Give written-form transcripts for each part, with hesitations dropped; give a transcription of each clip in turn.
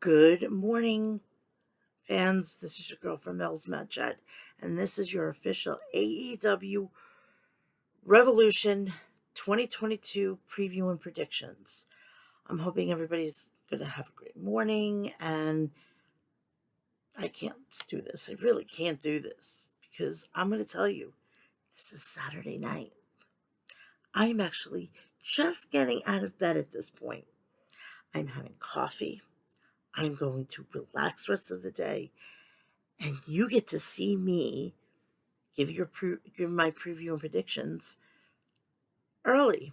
Good morning, fans. This is your girl from Mel'S, and this is your official AEW Revolution 2022 preview and predictions. I'm hoping everybody's going to have a great morning, and I can't do this. I really can't do this because I'm going to tell you this is Saturday night. I'm actually just getting out of bed at this point. I'm having coffee. I'm going to relax the rest of the day, and you get to see me give my preview and predictions early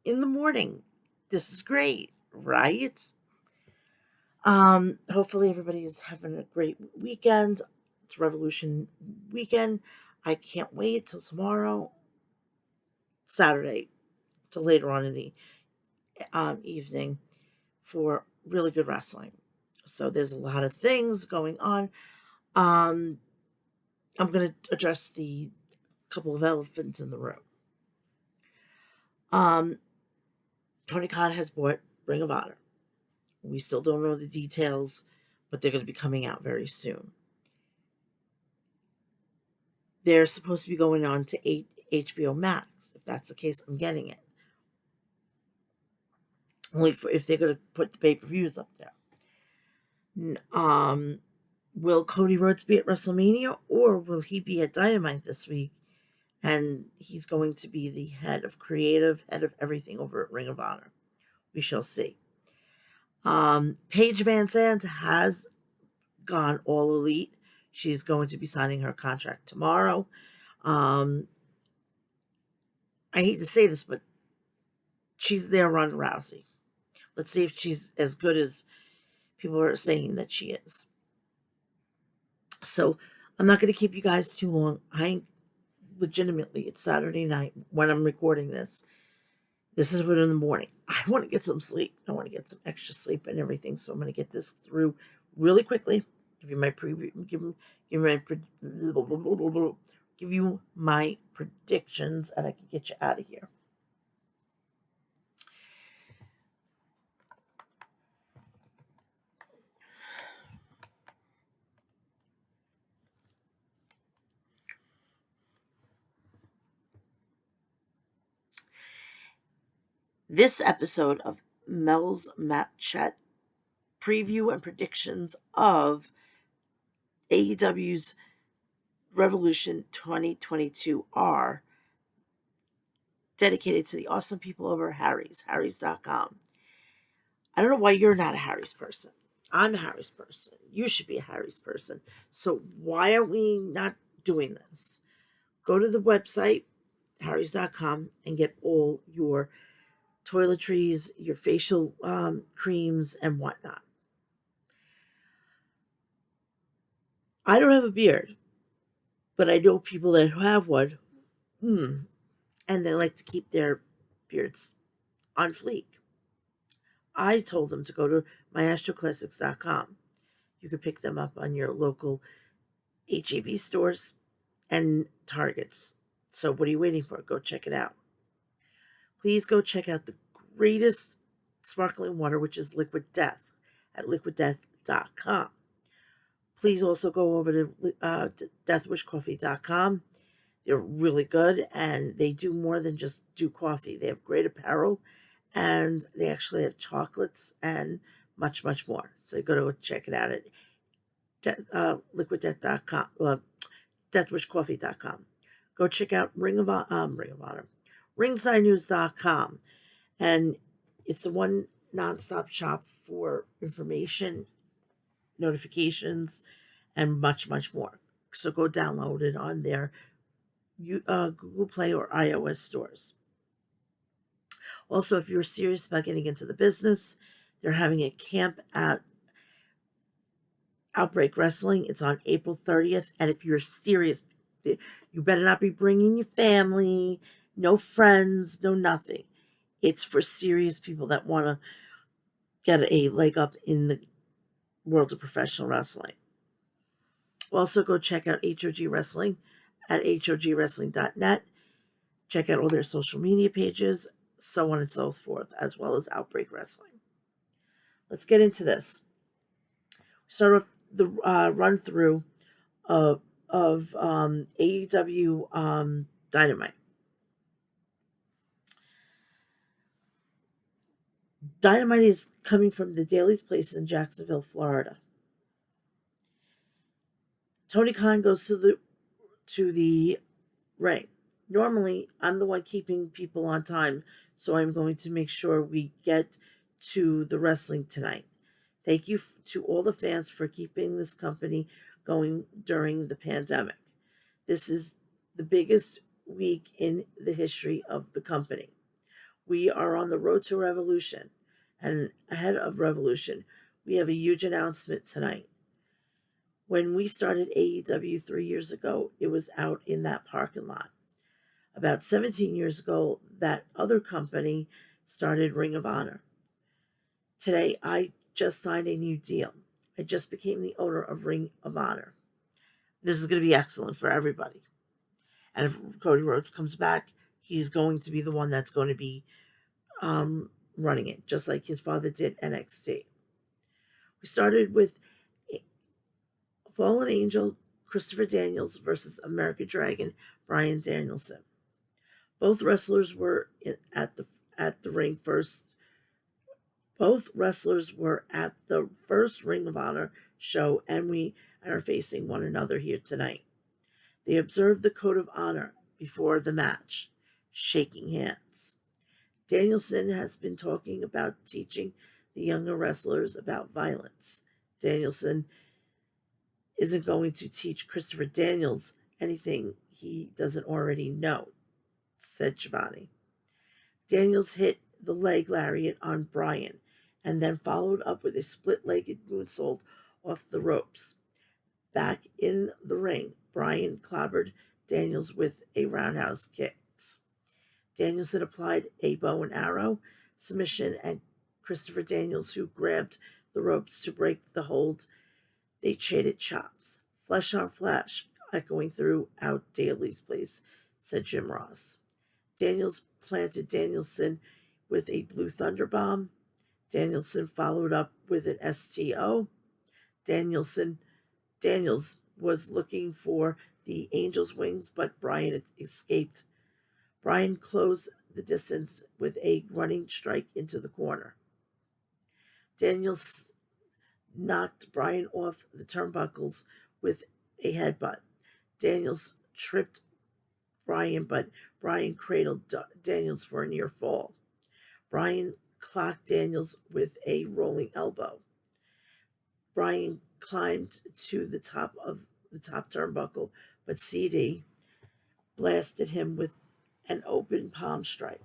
in the morning. This is great, right? Hopefully everybody's having a great weekend. It's Revolution weekend. I can't wait till tomorrow, Saturday, till later on in the evening for really good wrestling. So there's a lot of things going on. I'm going to address the couple of elephants in the room. Tony Khan has bought Ring of Honor. We still don't know the details, but they're going to be coming out very soon. They're supposed to be going on to HBO Max. If that's the case, I'm getting it. Only if they're going to put the pay-per-views up there. Will Cody Rhodes be at WrestleMania, or will he be at Dynamite this week? And he's going to be the head of creative, head of everything over at Ring of Honor. We shall see. Paige Van Zandt has gone all elite. She's going to be signing her contract tomorrow. I hate to say this, but she's their Ronda Rousey. Let's see if she's as good as people are saying that she is. So I'm not going to keep you guys too long. It's Saturday night when I'm recording this. This is in the morning. I want to get some sleep. I want to get some extra sleep and everything. So I'm going to get this through really quickly. Give you my predictions, and I can get you out of here. This episode of Mel's Mat Chat preview and predictions of AEW's Revolution 2022 are dedicated to the awesome people over at Harry's.com. I don't know why you're not a Harry's person. I'm a Harry's person. You should be a Harry's person. So why are we not doing this? Go to the website, Harry's.com, and get all your toiletries, your facial creams, and whatnot. I don't have a beard, but I know people that have one, and they like to keep their beards on fleek. I told them to go to myastroclassics.com. You could pick them up on your local HEB stores and Targets. So what are you waiting for? Go check it out. Please go check out the greatest sparkling water, which is Liquid Death, at liquiddeath.com. Please also go over to deathwishcoffee.com. They're really good, and they do more than just do coffee. They have great apparel, and they actually have chocolates and much, much more. So you go to check it out at liquiddeath.com, deathwishcoffee.com. Go check out Ring of Honor, ringsidenews.com, and it's a one nonstop shop for information, notifications, and much, much more. So go download it on their Google Play or iOS stores. Also, if you're serious about getting into the business, they're having a camp at Outbreak Wrestling. It's on April 30th. And if you're serious, you better not be bringing your family, no friends, no nothing. It's for serious people that want to get a leg up in the world of professional wrestling. Also, go check out HOG Wrestling at hogwrestling.net. Check out all their social media pages, so on and so forth, as well as Outbreak Wrestling. Let's get into this. Start off the run through of AEW Dynamite. Dynamite is coming from the Daily's Place in Jacksonville, Florida. Tony Khan goes to the ring. Normally, I'm the one keeping people on time, so I'm going to make sure we get to the wrestling tonight. Thank you to all the fans for keeping this company going during the pandemic. This is the biggest week in the history of the company. We are on the road to revolution, and ahead of revolution, we have a huge announcement tonight. When we started AEW 3 years ago, it was out in that parking lot. About 17 years ago, that other company started Ring of Honor. Today, I just signed a new deal. I just became the owner of Ring of Honor. This is going to be excellent for everybody. And if Cody Rhodes comes back, he's going to be the one that's going to be running it, just like his father did NXT. We started with Fallen Angel Christopher Daniels versus American Dragon Bryan Danielson. Both wrestlers were at the ring first. Both wrestlers were at the first Ring of Honor show, and we are facing one another here tonight. They observed the code of honor before the match, shaking hands. Danielson has been talking about teaching the younger wrestlers about violence. Danielson isn't going to teach Christopher Daniels anything he doesn't already know, said Shivani. Daniels hit the leg lariat on Bryan and then followed up with a split-legged moonsault off the ropes. Back in the ring, Bryan clobbered Daniels with a roundhouse kicks. Danielson applied a bow and arrow submission, and Christopher Daniels, who grabbed the ropes to break the hold, they traded chops. Flesh on flesh, echoing throughout Daily's Place, said Jim Ross. Daniels planted Danielson with a Blue Thunder Bomb. Danielson followed up with an STO. Daniels was looking for the Angel's Wings, but Bryan escaped. Bryan closed the distance with a running strike into the corner. Daniels knocked Bryan off the turnbuckles with a headbutt. Daniels tripped Bryan, but Bryan cradled Daniels for a near fall. Bryan clocked Daniels with a rolling elbow. Bryan climbed to the top turnbuckle, but CD blasted him with an open palm strike.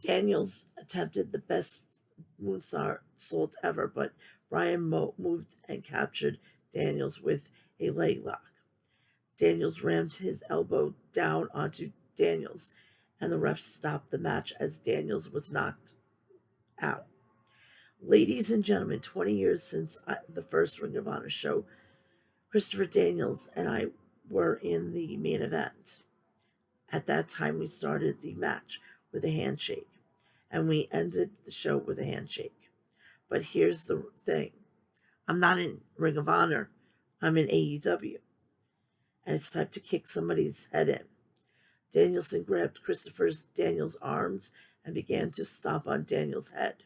Daniels attempted the best moonsault ever, but Bryan moved and captured Daniels with a leg lock. Daniels rammed his elbow down onto Daniels, and the ref stopped the match as Daniels was knocked out. Ladies and gentlemen, 20 years since the first Ring of Honor show, Christopher Daniels and I were in the main event. At that time, we started the match with a handshake, and we ended the show with a handshake. But here's the thing. I'm not in Ring of Honor. I'm in AEW. And it's time to kick somebody's head in. Danielson grabbed Christopher Daniels' arms and began to stomp on Daniels' head.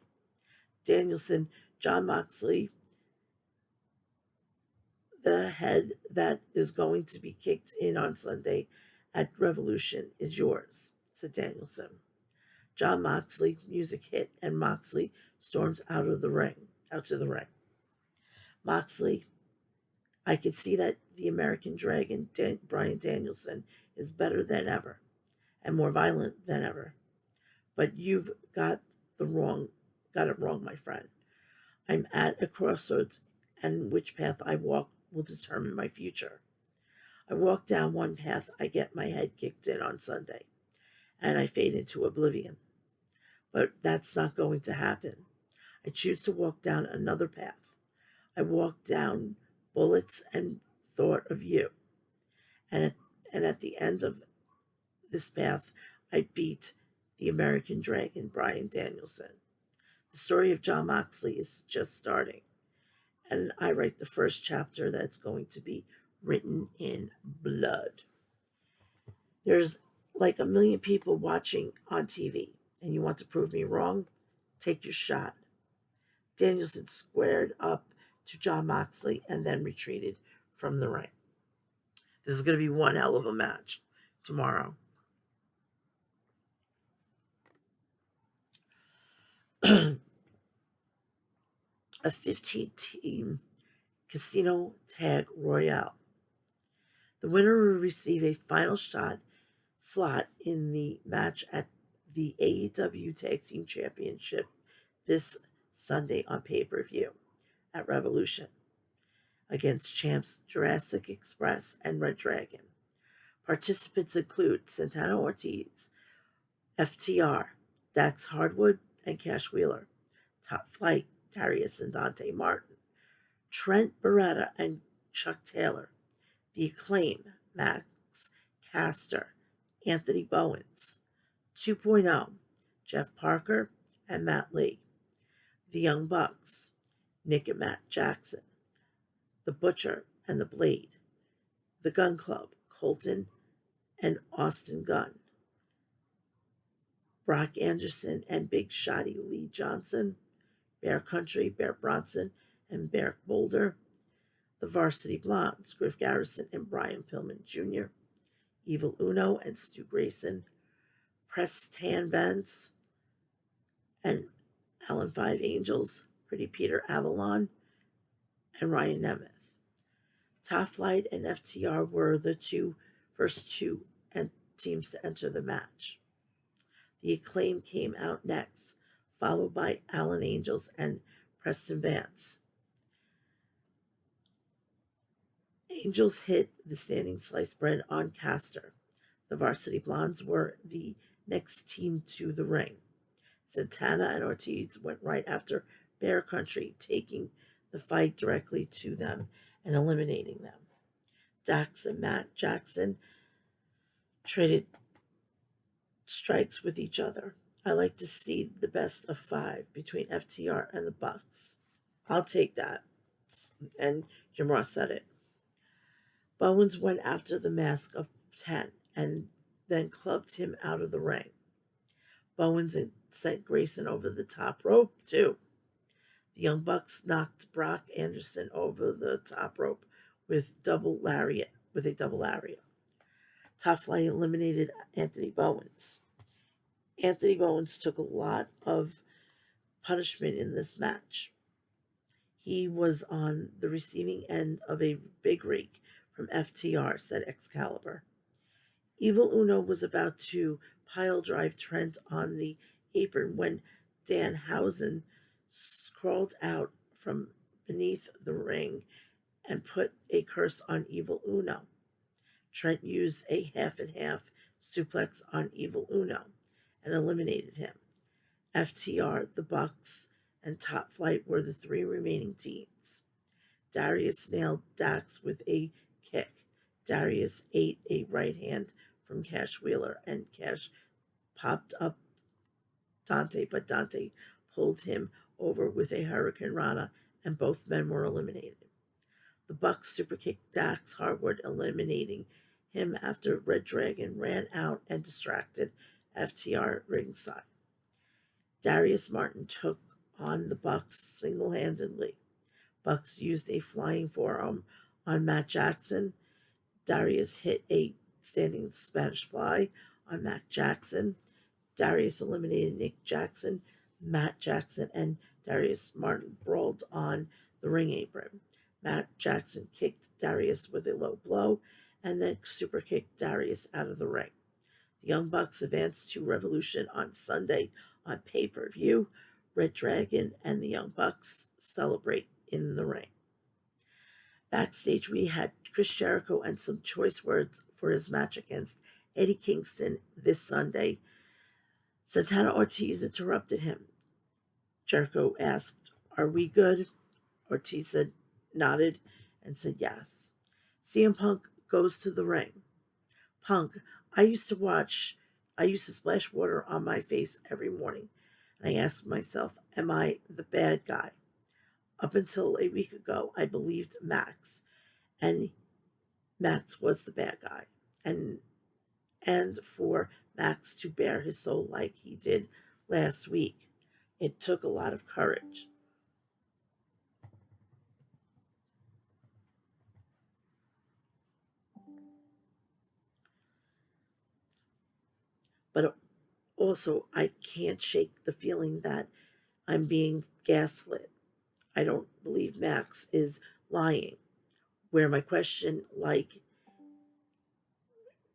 Danielson, Jon Moxley, the head that is going to be kicked in on Sunday at Revolution is yours, said Danielson. Jon Moxley music hit, and Moxley storms out to the ring. Moxley, I could see that the American Dragon, Bryan Danielson, is better than ever and more violent than ever. But you've got it wrong, my friend. I'm at a crossroads, and which path I walk will determine my future. I walk down one path, I get my head kicked in on Sunday, and I fade into oblivion. But that's not going to happen. I choose to walk down another path. I walk down bullets and thought of you. And at the end of this path, I beat the American Dragon, Bryan Danielson. The story of John Moxley is just starting, and I write the first chapter that's going to be written in blood. There's like a million people watching on TV, and you want to prove me wrong? Take your shot. Danielson squared up to John Moxley and then retreated from the ring. This is going to be one hell of a match tomorrow. A 15-team casino tag royale. The winner will receive a final slot in the match at the AEW Tag Team Championship this Sunday on pay-per-view at Revolution against champs Jurassic Express and Red Dragon. Participants include Santana Ortiz, FTR, Dax Hardwood, and Cash Wheeler, Top Flight, Darius and Dante Martin, Trent Beretta and Chuck Taylor, The Acclaim, Max Caster, Anthony Bowens, 2.0, Jeff Parker and Matt Lee, The Young Bucks, Nick and Matt Jackson, The Butcher and the Blade, The Gun Club, Colton and Austin Gunn, Brock Anderson and Big Shotty Lee Johnson, Bear Country, Bear Bronson and Bear Boulder, The Varsity Blondes, Griff Garrison and Brian Pillman Jr., Evil Uno and Stu Grayson, Preston Vance and Alan Five Angels, Pretty Peter Avalon, and Ryan Nemeth. Top Flight and FTR were the first two teams to enter the match. The Acclaim came out next, followed by Alan Angels and Preston Vance. Angels hit the standing sliced bread on Caster. The Varsity Blondes were the next team to the ring. Santana and Ortiz went right after Bear Country, taking the fight directly to them and eliminating them. Dax and Matt Jackson traded strikes with each other. I like to see the best of 5 between FTR and the Bucks. I'll take that. And Jim Ross said it. Bowens went after the Mask of 10 and then clubbed him out of the ring. Bowens sent Grayson over the top rope, too. The Young Bucks knocked Brock Anderson over the top rope with a double lariat. Top Flight eliminated Anthony Bowens. Anthony Bowens took a lot of punishment in this match. He was on the receiving end of a big rake from FTR, said Excalibur. Evil Uno was about to pile drive Trent on the apron when Danhausen crawled out from beneath the ring and put a curse on Evil Uno. Trent used a half-and-half suplex on Evil Uno and eliminated him. FTR, the Bucks, and Top Flight were the 3 remaining teams. Darius nailed Dax with a kick. Darius ate a right hand from Cash Wheeler, and Cash popped up Dante, but Dante pulled him over with a Hurricane Rana, and both men were eliminated. The Bucks superkicked Dax Hardwood, eliminating him after Red Dragon ran out and distracted FTR ringside. Darius Martin took on the Bucks single-handedly. Bucks used a flying forearm on Matt Jackson. Darius hit a standing Spanish fly on Matt Jackson. Darius eliminated Nick Jackson. Matt Jackson and Darius Martin brawled on the ring apron. Matt Jackson kicked Darius with a low blow and then super kicked Darius out of the ring. The Young Bucks advanced to Revolution on Sunday on pay-per-view. Red Dragon and the Young Bucks celebrate in the ring. Backstage, we had Chris Jericho and some choice words for his match against Eddie Kingston this Sunday. Santana Ortiz interrupted him. Jericho asked, "Are we good?" Ortiz nodded and said yes. CM Punk goes to the ring. Punk, I used to splash water on my face every morning. And I asked myself, am I the bad guy? Up until a week ago, I believed Max, and Max was the bad guy. And for Max to bare his soul like he did last week, it took a lot of courage. But also, I can't shake the feeling that I'm being gaslit. I don't believe Max is lying. Where my question, like,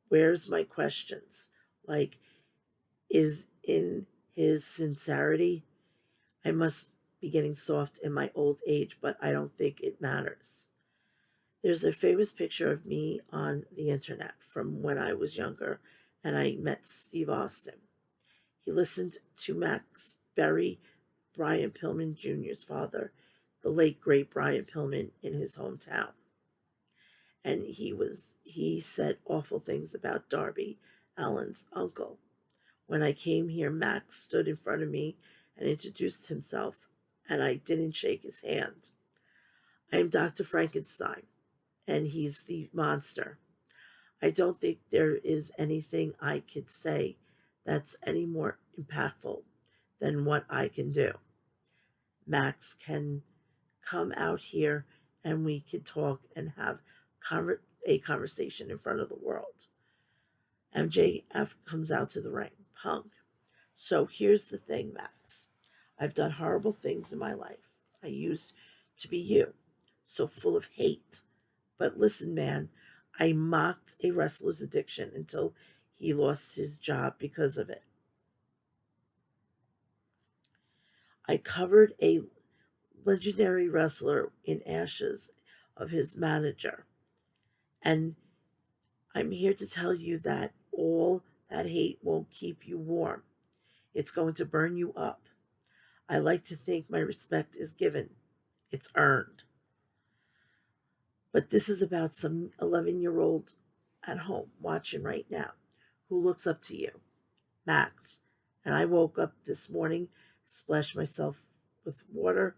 where's my questions? Like, is in his sincerity? I must be getting soft in my old age, but I don't think it matters. There's a famous picture of me on the internet from when I was younger and I met Steve Austin. He listened to Max bury Brian Pillman Jr.'s father, the late great Brian Pillman, in his hometown. And he said awful things about Darby Allen's uncle. When I came here, Max stood in front of me and introduced himself, and I didn't shake his hand. I am Dr. Frankenstein, and he's the monster. I don't think there is anything I could say that's any more impactful than what I can do. Max can come out here and we could talk and have a conversation in front of the world. MJF comes out to the ring. Punk. So here's the thing, Max. I've done horrible things in my life. I used to be you, so full of hate. But listen, man, I mocked a wrestler's addiction until he lost his job because of it. I covered a legendary wrestler in ashes of his manager. And I'm here to tell you that all that hate won't keep you warm. It's going to burn you up. I like to think my respect is given. It's earned. But this is about some 11-year-old at home watching right now who looks up to you, Max. And I woke up this morning, splashed myself with water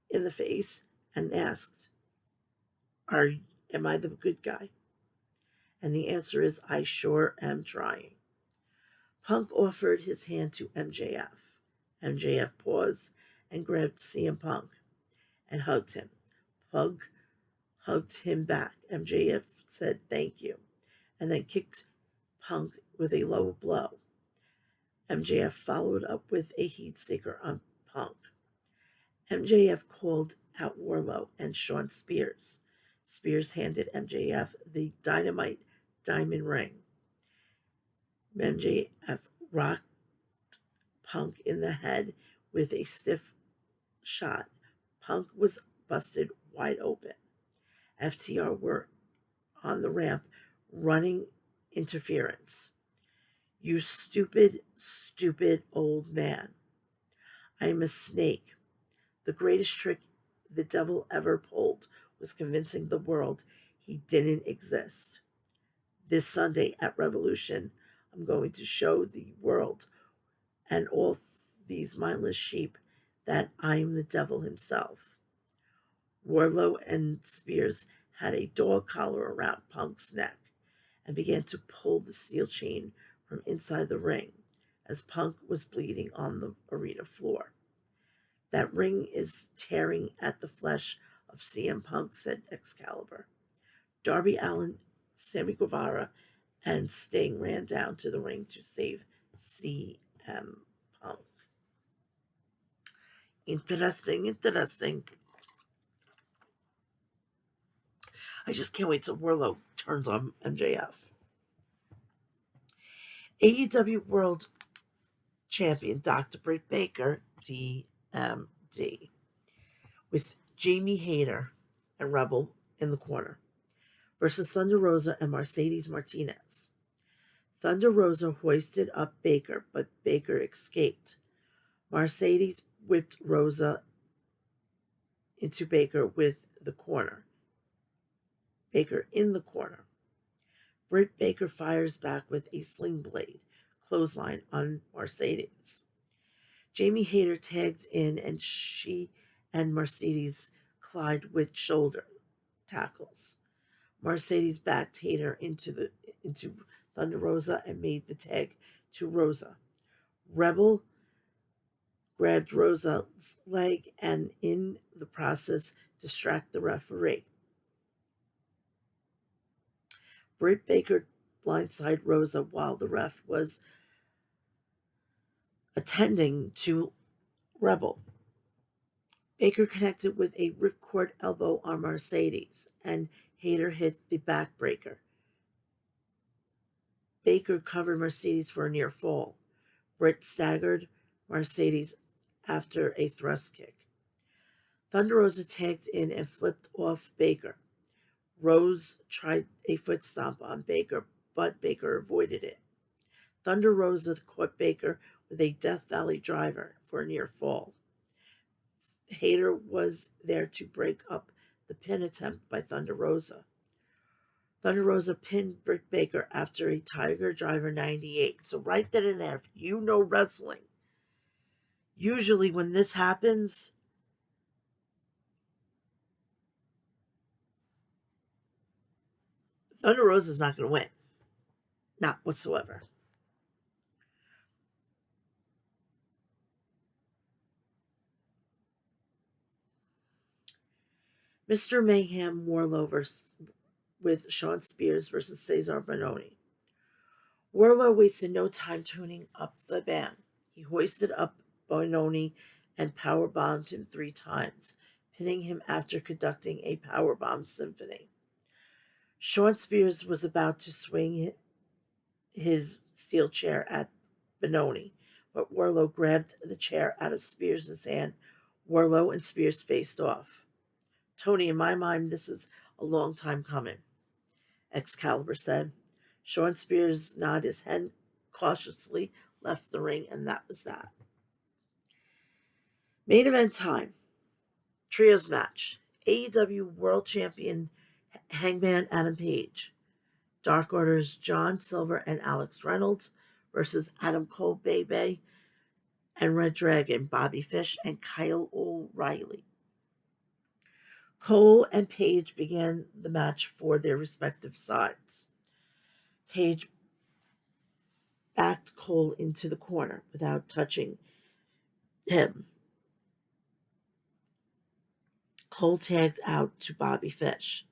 in the face, and asked, am I the good guy? And the answer is, I sure am trying. Punk offered his hand to MJF. MJF paused and grabbed CM Punk and hugged him. Punk hugged him back. MJF said thank you and then kicked Punk with a low blow. MJF followed up with a heat seeker on Punk. MJF called out Wardlow and Shawn Spears. Spears handed MJF the Dynamite diamond ring. MJF rocked Punk in the head with a stiff shot. Punk was busted wide open. FTR were on the ramp running interference. You stupid, stupid old man. I am a snake. The greatest trick the devil ever pulled was convincing the world he didn't exist. This Sunday at Revolution, I'm going to show the world and all these mindless sheep that I am the devil himself. Wardlow and Spears had a dog collar around Punk's neck and began to pull the steel chain from inside the ring as Punk was bleeding on the arena floor. That ring is tearing at the flesh of CM Punk, said Excalibur. Darby Allin, Sammy Guevara, and Sting ran down to the ring to save CM Punk. Interesting. I just can't wait till Wardlow turns on MJF. AEW World Champion Dr. Britt Baker, DMD, with Jamie Hayter and Rebel in the corner, versus Thunder Rosa and Mercedes Martinez. Thunder Rosa hoisted up Baker, but Baker escaped. Mercedes whipped Rosa into Baker in the corner. Britt Baker fires back with a sling blade clothesline on Mercedes. Jamie Hayter tagged in, and she and Mercedes collided with shoulder tackles. Mercedes backed Hayter into Thunder Rosa and made the tag to Rosa. Rebel grabbed Rosa's leg and in the process distract the referee. Britt Baker blindsided Rosa while the ref was attending to Rebel. Baker connected with a ripcord elbow on Mercedes, and Hayter hit the backbreaker. Baker covered Mercedes for a near fall. Britt staggered Mercedes after a thrust kick. Thunder Rosa tagged in and flipped off Baker. Rhodes tried a foot stomp on Baker, but Baker avoided it. Thunder Rosa caught Baker with a Death Valley driver for a near fall. Hayter was there to break up the pin attempt by Thunder Rosa. Thunder Rosa pinned Britt Baker after a Tiger Driver 98. So write that in there if you know wrestling. Usually when this happens, Thunder Rosa's not going to win. Not whatsoever. Mr. Mayhem Warlow with Shawn Spears versus Cesar Benoni. Warlow wasted no time tuning up the band. He hoisted up Benoni and powerbombed him 3 times, pinning him after conducting a powerbomb symphony. Shawn Spears was about to swing his steel chair at Benoni, but Warlow grabbed the chair out of Spears' hand. Warlow and Spears faced off. Tony, in my mind, this is a long time coming, Excalibur said. Shawn Spears nodded his head cautiously, left the ring, and that was that. Main event time. Trios match. AEW World Champion Hangman Adam Page. Dark Order's John Silver and Alex Reynolds versus Adam Cole, Bebe, and Red Dragon, Bobby Fish, and Kyle O'Reilly. Cole and Page began the match for their respective sides. Page backed Cole into the corner without touching him. Cole tagged out to Bobby Fish.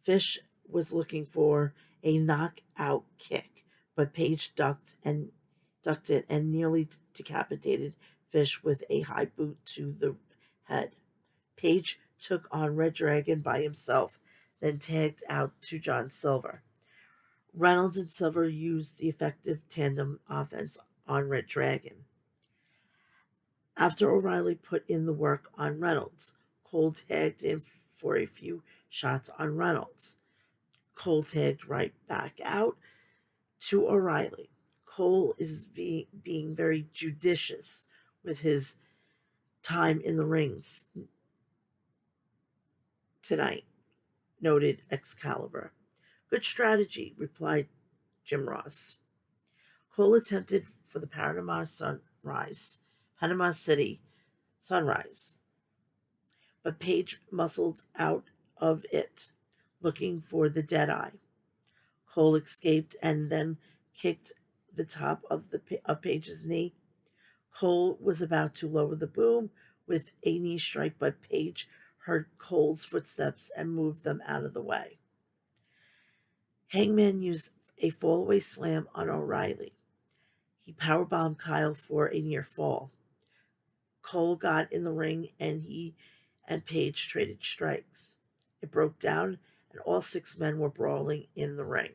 Fish was looking for a knockout kick, but Page ducked it and nearly decapitated Fish with a high boot to the head. Page took on Red Dragon by himself, then tagged out to John Silver. Reynolds and Silver used the effective tandem offense on Red Dragon. After O'Reilly put in the work on Reynolds, Cole tagged in for a few shots on Reynolds. Cole tagged right back out to O'Reilly. Cole is being very judicious with his time in the rings tonight, noted Excalibur. Good strategy, replied Jim Ross. Cole attempted for the Panama City Sunrise, but Page muscled out of it, looking for the Deadeye. Cole escaped and then kicked the top of Page's knee. Cole was about to lower the boom with a knee strike, but Page heard Cole's footsteps and moved them out of the way. Hangman used a fallaway slam on O'Reilly. He powerbombed Kyle for a near fall. Cole got in the ring and he and Page traded strikes. It broke down and all 6 men were brawling in the ring.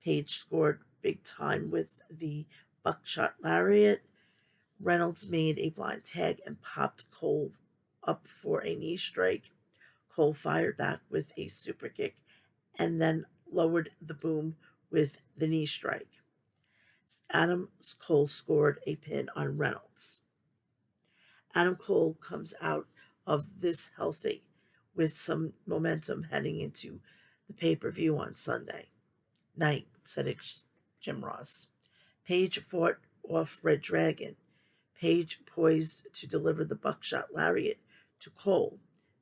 Page scored big time with the buckshot lariat. Reynolds made a blind tag and popped Cole up for a knee strike. Cole fired back with a super kick and then lowered the boom with the knee strike. Adam Cole scored a pin on Reynolds. Adam Cole comes out of this healthy with some momentum heading into the pay-per-view on Sunday night, said Jim Ross. Page fought off Red Dragon. Page poised to deliver the buckshot lariat to Cole.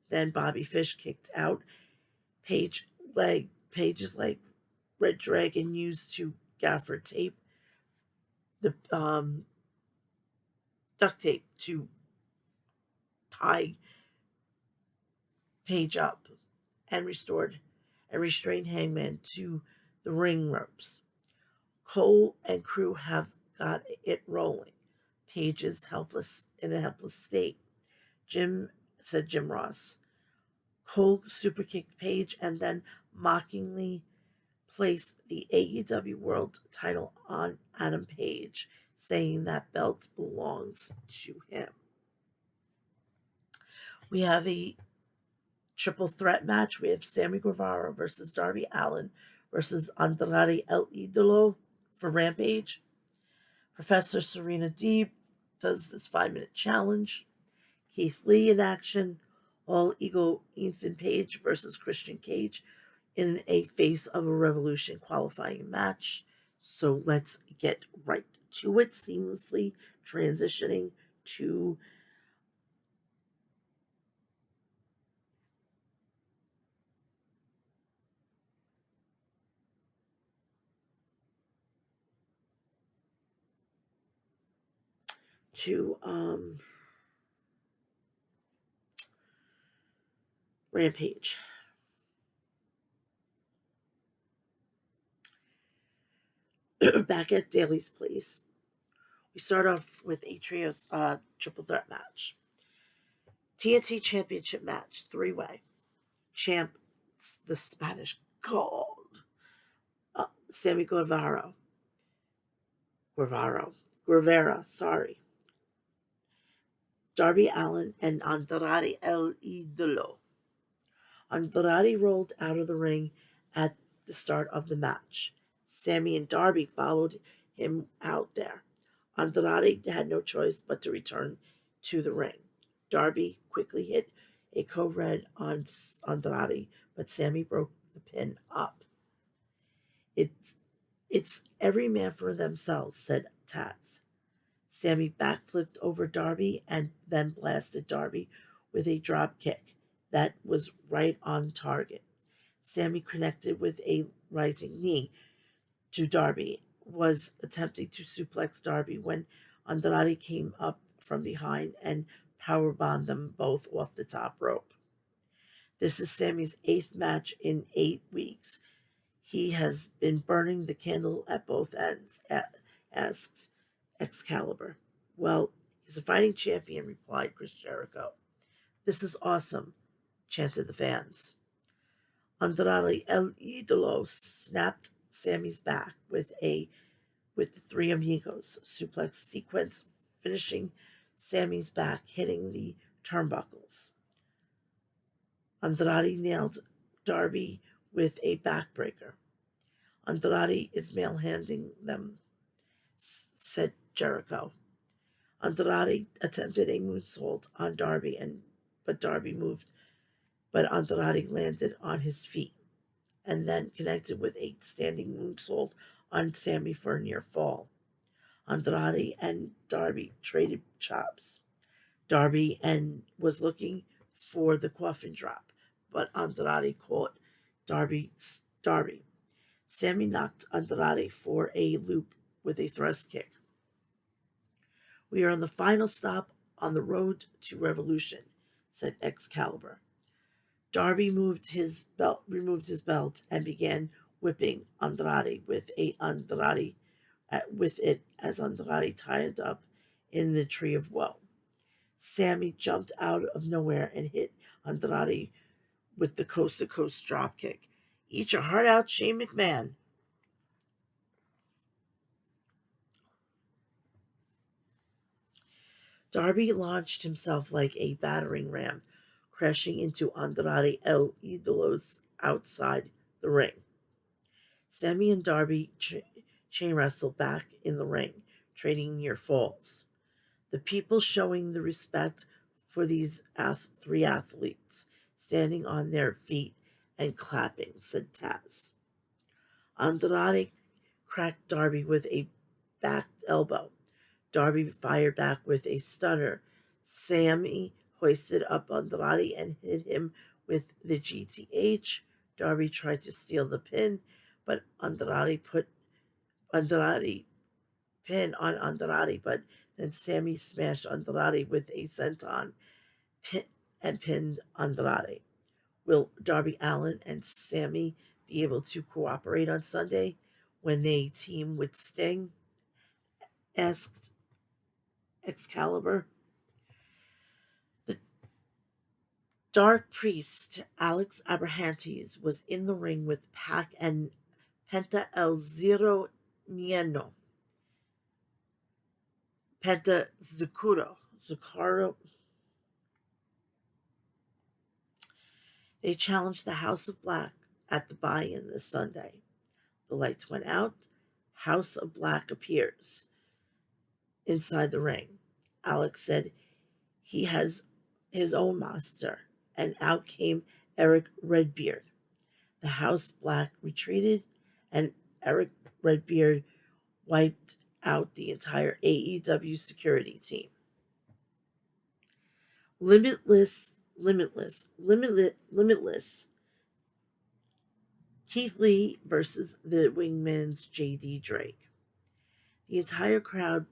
Then Bobby Fish kicked out Page's leg. Red Dragon used to gaffer tape the duct tape to tie Page up and restrained Hangman to the ring ropes. Cole and crew have got it rolling. Page is helpless in a helpless state. Jim Ross. Cole superkicked Page and then mockingly placed the AEW World title on Adam Page, saying that belt belongs to him. We have a triple threat match. We have Sammy Guevara versus Darby Allin versus Andrade El Idolo for Rampage. Professor Serena Deeb does this 5-minute challenge. Keith Lee in action. All Ego Ethan Page versus Christian Cage in a Face of a Revolution qualifying match. So let's get right to it, seamlessly transitioning to Rampage. Back at Daly's place, we start off with a trios triple threat match. TNT Championship match, 3-way. Champ, the Spanish God, Sammy Guevara, sorry. Darby Allin and Andrade El Idolo. Andrade rolled out of the ring at the start of the match. Sammy and Darby followed him out there. Andrade had no choice but to return to the ring. Darby quickly hit a co-red on Andrade, but Sammy broke the pin up. It's every man for themselves, said Taz. Sammy backflipped over Darby and then blasted Darby with a drop kick that was right on target. Sammy connected with a rising knee to Darby, was attempting to suplex Darby when Andrade came up from behind and powerbombed them both off the top rope. This is Sammy's 8th match in 8 weeks. He has been burning the candle at both ends, asked Excalibur. Well, he's a fighting champion, replied Chris Jericho. This is awesome, chanted the fans. Andrade El Idolo snapped Sammy's back with the Three Amigos suplex sequence, finishing Sammy's back, hitting the turnbuckles. Andrade nailed Darby with a backbreaker. Andrade is male-handing them, said Jericho. Andrade attempted a moonsault on Darby, but Andrade landed on his feet and then connected with a standing moonsault on Sammy for a near fall. Andrade and Darby traded chops. Darby was looking for the coffin drop, but Andrade caught Darby. Sammy knocked Andrade for a loop with a thrust kick. We are on the final stop on the road to revolution, said Excalibur. Darby removed his belt and began whipping Andrade with it as Andrade tied up in the tree of woe. Sammy jumped out of nowhere and hit Andrade with the coast-to-coast dropkick. Eat your heart out, Shane McMahon. Darby launched himself like a battering ram, crashing into Andrade El Idolo's outside the ring. Sammy and Darby chain wrestled back in the ring, trading near falls. The people showing the respect for these 3 athletes, standing on their feet and clapping, said Taz. Andrade cracked Darby with a back elbow. Darby fired back with a stunner. Sammy hoisted up Andrade and hit him with the GTH. Darby tried to steal the pin, but Andrade pin on Andrade, but then Sammy smashed Andrade with a senton and pinned Andrade. Will Darby Allin and Sammy be able to cooperate on Sunday when they team with Sting? Asked Excalibur. The Dark Priest, Alex Abrahantes, was in the ring with Pac and Penta El Zero Miedo. Penta Zucaro. They challenged the House of Black at the buy-in this Sunday. The lights went out. House of Black appears inside the ring. Alex said he has his own master, and out came Eric Redbeard. The House Black retreated, and Eric Redbeard wiped out the entire AEW security team. Limitless. Keith Lee versus the Wingman's JD Drake. The entire crowd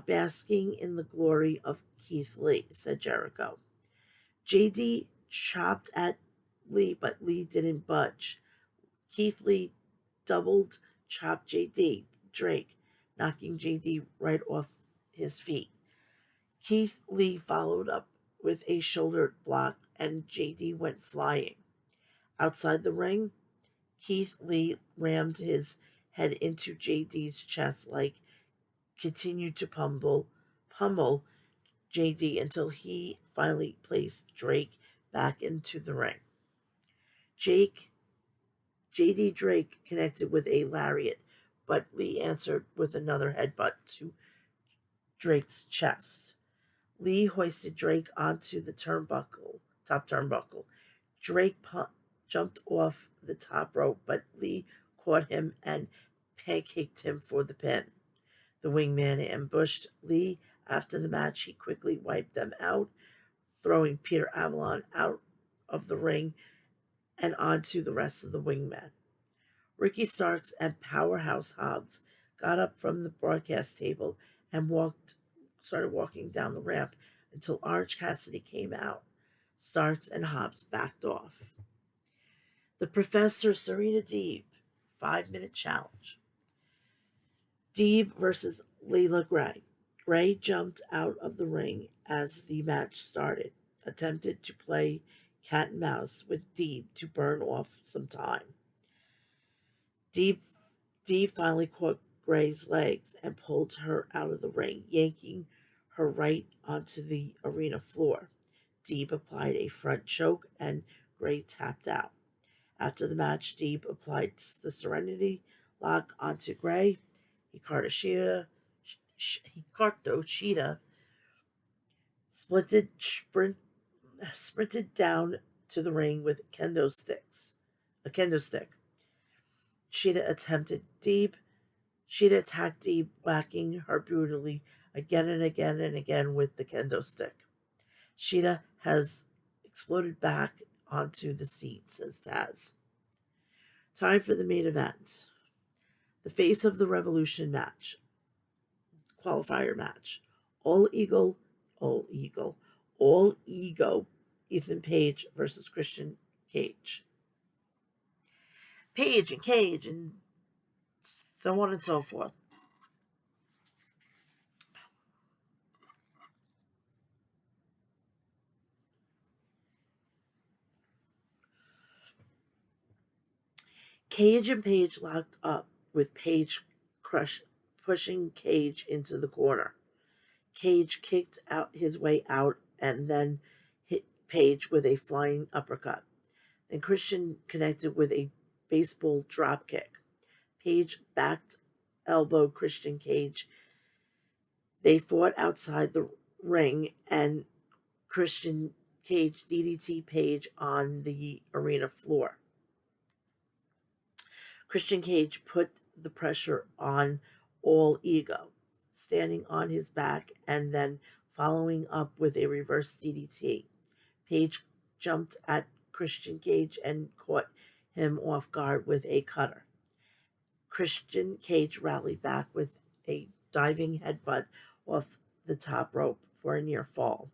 basking in the glory of Keith Lee, said Jericho. JD chopped at Lee, but Lee didn't budge. Keith Lee doubled chopped JD Drake, knocking JD right off his feet. Keith Lee followed up with a shoulder block, and JD went flying. Outside the ring, Keith Lee rammed his head into JD's chest continued to pummel JD until he finally placed Drake back into the ring. JD Drake connected with a lariat, but Lee answered with another headbutt to Drake's chest. Lee hoisted Drake onto the top turnbuckle. Drake jumped off the top rope, but Lee caught him and pancaked him for the pin. The Wingman ambushed Lee. After the match, he quickly wiped them out, throwing Peter Avalon out of the ring and onto the rest of the Wingmen. Ricky Starks and Powerhouse Hobbs got up from the broadcast table and started walking down the ramp until Orange Cassidy came out. Starks and Hobbs backed off. The Professor Serena Deeb 5-minute challenge. Deeb versus Layla Gray. Gray jumped out of the ring as the match started, attempted to play cat and mouse with Deeb to burn off some time. Deeb finally caught Gray's legs and pulled her out of the ring, yanking her right onto the arena floor. Deeb applied a front choke and Gray tapped out. After the match, Deeb applied the Serenity Lock onto Gray. Hikaru Shida sprinted down to the ring with a kendo stick. Shida attacked Deeb, whacking her brutally again and again and again with the kendo stick. Shida has exploded back onto the seat, says Taz. Time for the main event. The Face of the Revolution match. Qualifier match. All Ego, Ethan Page versus Christian Cage. Page and Cage and so on and so forth. Cage and Page locked up, with Page pushing Cage into the corner. Cage kicked out his way out and then hit Page with a flying uppercut. Then Christian connected with a baseball drop kick. Page backed elbowed Christian Cage. They fought outside the ring, and Christian Cage DDT Page on the arena floor. Christian Cage put the pressure on All Ego. standing on his back and then following up with a reverse DDT. Page jumped at Christian Cage and caught him off guard with a cutter. Christian Cage rallied back with a diving headbutt off the top rope for a near fall.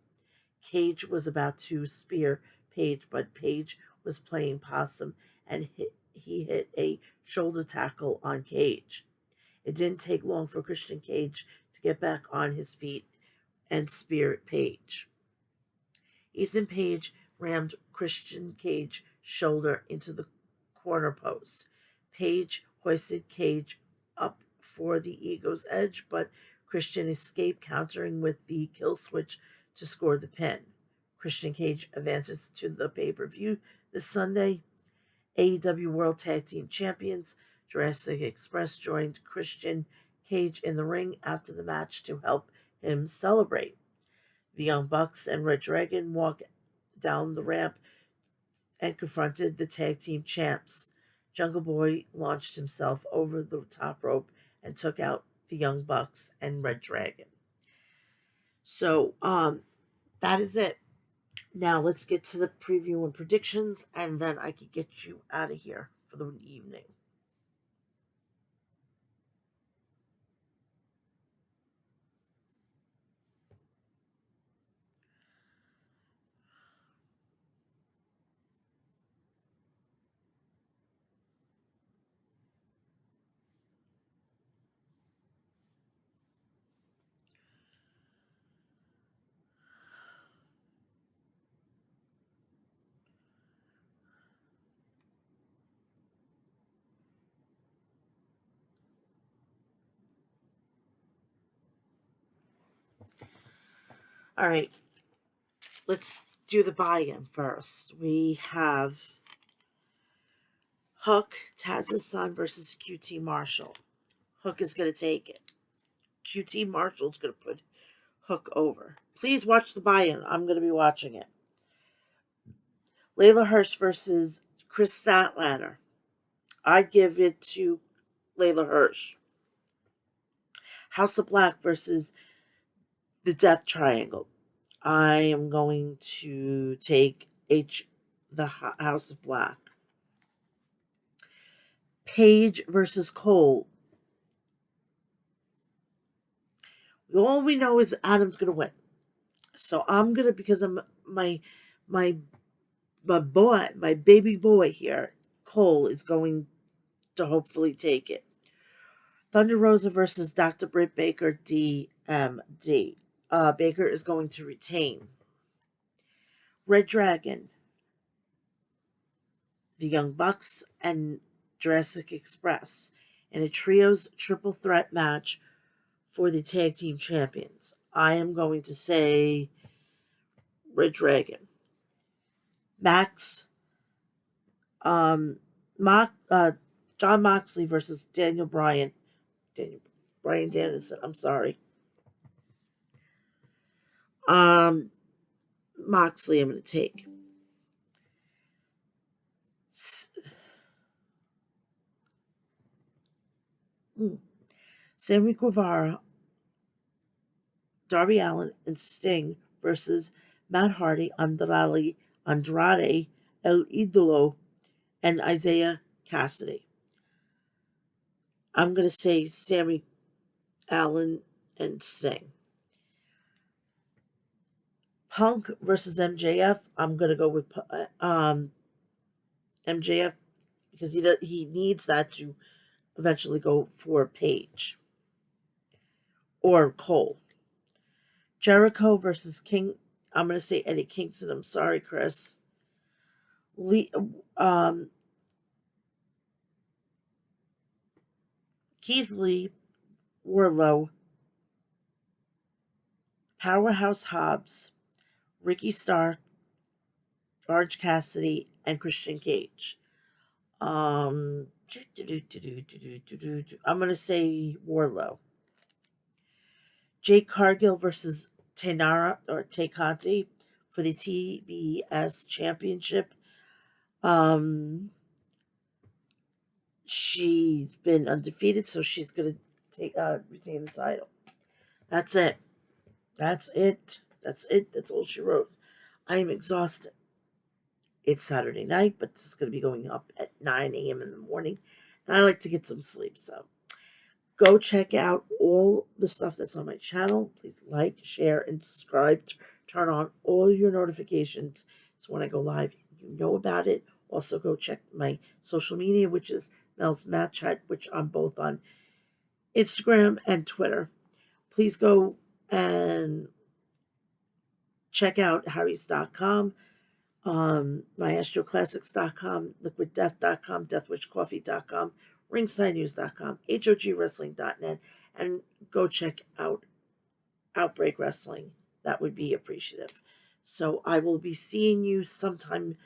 Cage was about to spear Page, but Page was playing possum and he hit a shoulder tackle on Cage. It didn't take long for Christian Cage to get back on his feet and spear Page. Ethan Page rammed Christian Cage's shoulder into the corner post. Page hoisted Cage up for the Ego's edge, but Christian escaped, countering with the kill switch to score the pin. Christian Cage advances to the pay-per-view this Sunday. AEW World Tag Team Champions Jurassic Express joined Christian Cage in the ring after the match to help him celebrate. The Young Bucks and Red Dragon walked down the ramp and confronted the tag team champs. Jungle Boy launched himself over the top rope and took out the Young Bucks and Red Dragon. So, that is it. Now let's get to the preview and predictions, and then I can get you out of here for the evening. All right, let's do the buy-in first. We have Hook, Taz's son versus QT Marshall. Hook is going to take it. QT Marshall's going to put Hook over. Please watch the buy-in. I'm going to be watching it. Layla Hirsch versus Chris Statlander. I'd give it to Layla Hirsch. House of Black versus the Death Triangle. I am going to take the House of Black. Page versus Cole. All we know is Adam's going to win. So I'm going to, because I'm my baby boy here, Cole, is going to hopefully take it. Thunder Rosa versus Dr. Britt Baker, DMD. Baker is going to retain. Red Dragon, the Young Bucks, and Jurassic Express in a trios triple threat match for the tag team champions. I am going to say Red Dragon. Max, John Moxley versus Daniel Bryan. Bryan Danielson, I'm sorry. Moxley I'm going to take. Sammy Guevara, Darby Allin, and Sting versus Matt Hardy, Andrade, El Idolo, and Isaiah Cassidy. I'm going to say Sammy Allin and Sting. Punk versus MJF. I'm going to go with MJF because he needs that to eventually go for Page or Cole. Jericho versus King. I'm going to say Eddie Kingston. I'm sorry, Chris. Keith Lee, Wardlow, Powerhouse Hobbs, Ricky Stark, Orange Cassidy, and Christian Cage. I'm going to say Wardlow. Jake Cargill versus Tainara or Tay Conti for the TBS Championship. She's been undefeated, so she's going to retain the title. That's it. That's it. That's it. That's all she wrote. I am exhausted. It's Saturday night, but this is going to be going up at 9 a.m. in the morning. And I like to get some sleep. So go check out all the stuff that's on my channel. Please like, share, and subscribe. Turn on all your notifications so when I go live, you know about it. Also, go check my social media, which is Mel's Match Chat, which I'm both on Instagram and Twitter. Please go and check out harrys.com, maestroclassics.com, liquiddeath.com, deathwitchcoffee.com, ringsidenews.com, hogwrestling.net, and go check out Outbreak Wrestling. That would be appreciative. So I will be seeing you sometime.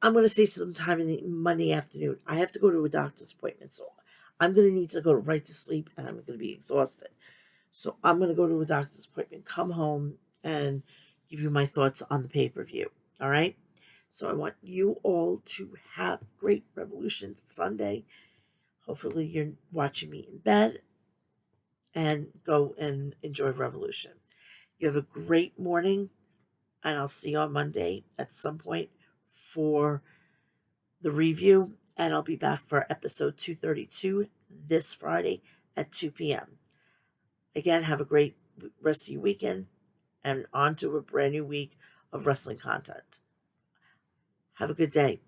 I'm going to say sometime in the Monday afternoon. I have to go to a doctor's appointment, so I'm going to need to go right to sleep, and I'm going to be exhausted. So I'm going to go to a doctor's appointment, come home, and give you my thoughts on the pay-per-view. All right? So I want you all to have great Revolution Sunday. Hopefully you're watching me in bed, and go and enjoy Revolution. You have a great morning, and I'll see you on Monday at some point for the review, and I'll be back for episode 232 this Friday at 2 p.m. Again, have a great rest of your weekend, and on to a brand new week of wrestling content. Have a good day.